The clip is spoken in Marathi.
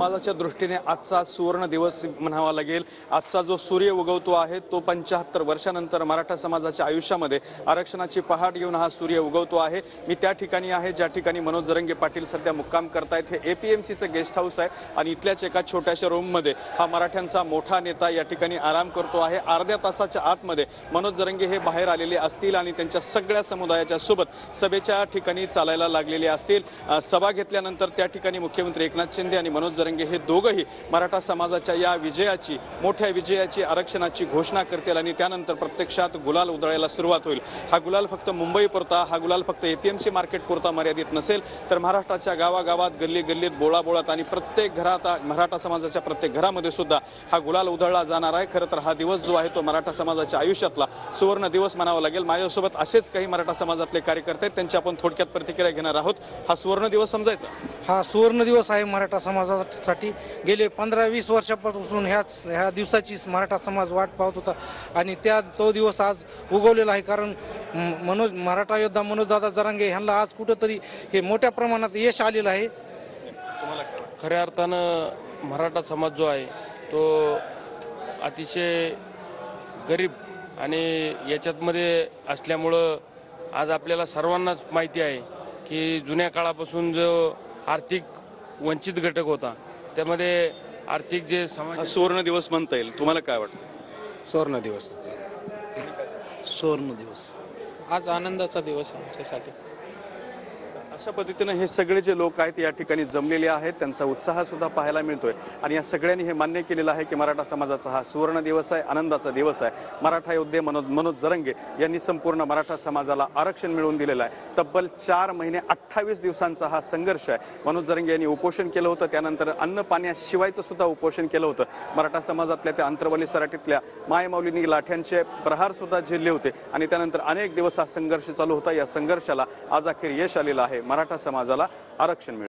समाजाच्या दृष्टीने आजचा सुवर्ण दिवस म्हणावा लागेल। आजचा जो सूर्य उगवतो आहे तो 75 वर्षानंतर मराठा समाजाच्या आयुष्यामध्ये आरक्षणाची पहाट घेऊन हा सूर्य उगवतो आहे। मी त्या ठिकाणी आहे ज्या ठिकाणी मनोज जरंगे पाटील सध्या मुक्काम करतायत। हे एपीएमसीचं गेस्ट हाऊस आहे आणि इथल्याच एका छोट्याशा रूममध्ये हा मराठ्यांचा मोठा नेता या ठिकाणी आराम करतो आहे। अर्ध्या तासाच्या आतमध्ये मनोज जरंगे हे बाहेर आलेले असतील आणि त्यांच्या सगळ्या समुदायाच्या सोबत सभेच्या ठिकाणी चालायला लागलेले असतील। सभा घेतल्यानंतर त्या ठिकाणी मुख्यमंत्री एकनाथ शिंदे आणि मनोज जरंगे हे दोघंही मराठा समाजाच्या या विजयाची मोठ्या विजयाची आरक्षणाची घोषणा करतील आणि त्यानंतर प्रत्यक्षात गुलाल उधळायला सुरुवात होईल। हा गुलाल फक्त मुंबईपुरता, हा गुलाल फक्त एपीएमसी मार्केटपुरता मर्यादित नसेल तर महाराष्ट्राच्या गावागावात गल्ली गल्लीत बोळाबोळात आणि प्रत्येक घरात मराठा समाजाच्या प्रत्येक घरामध्ये सुद्धा हा गुलाल उधळला जाणार आहे। खरं तर हा दिवस जो आहे तो मराठा समाजाच्या आयुष्यातला सुवर्ण दिवस म्हणावा लागेल। माझ्यासोबत असेच काही मराठा समाजातले कार्यकर्ते आहेत, त्यांची आपण थोडक्यात प्रतिक्रिया घेणार आहोत। हा सुवर्ण दिवस समजायचा? हा सुवर्ण दिवस आहे मराठा समाजासाठी। गेले 15-20 वर्षापासून ह्या दिवसाची मराठा समाज वाट पाहत होता आणि तो दिवस आज उगवलेला आहे। कारण मराठा योद्धा मनोजदादा जरांगे यांना आज कुठंतरी हे मोठ्या प्रमाणात यश आलेलं आहे। खऱ्या अर्थानं मराठा समाज जो आहे तो अतिशय गरीब आणि याच्यातमध्ये असल्यामुळं आज आपल्याला सर्वांनाच माहिती आहे की जुन्या काळापासून जो आर्थिक वंचित घटक होता त्यामध्ये आर्थिक जे समाज सुवर्ण दिवस म्हणता येईल। तुम्हाला काय वाटतं? सुवर्ण दिवस, सुवर्ण दिवस, आज आनंदाचा दिवस आहे आमच्यासाठी। अशा पद्धतीने हे सगळे जे लोक आहेत या ठिकाणी जमलेले आहेत, त्यांचा उत्साह सुद्धा पाहायला मिळतोय आणि या सगळ्यांनी हे मान्य केलेलं आहे की मराठा समाजाचा हा सुवर्ण दिवस आहे, आनंदाचा दिवस आहे। मराठा योद्धे मनोज जरंगे यांनी संपूर्ण मराठा समाजाला आरक्षण मिळवून दिलेलं आहे। तब्बल 4 महिने 28 दिवसांचा हा संघर्ष आहे। मनोज जरंगे यांनी उपोषण केलं होतं, त्यानंतर अन्न पाण्याशिवायचं सुद्धा उपोषण केलं होतं। मराठा समाजातल्या त्या अंतरवली सराटीतल्या मायमाऊलींनी लाठ्यांचे प्रहार सुद्धा झेलले होते आणि त्यानंतर अनेक दिवस हा संघर्ष चालू होता। या संघर्षाला आज अखेर यश आलेलं आहे। मराठा समाजाला आरक्षण मिळालं।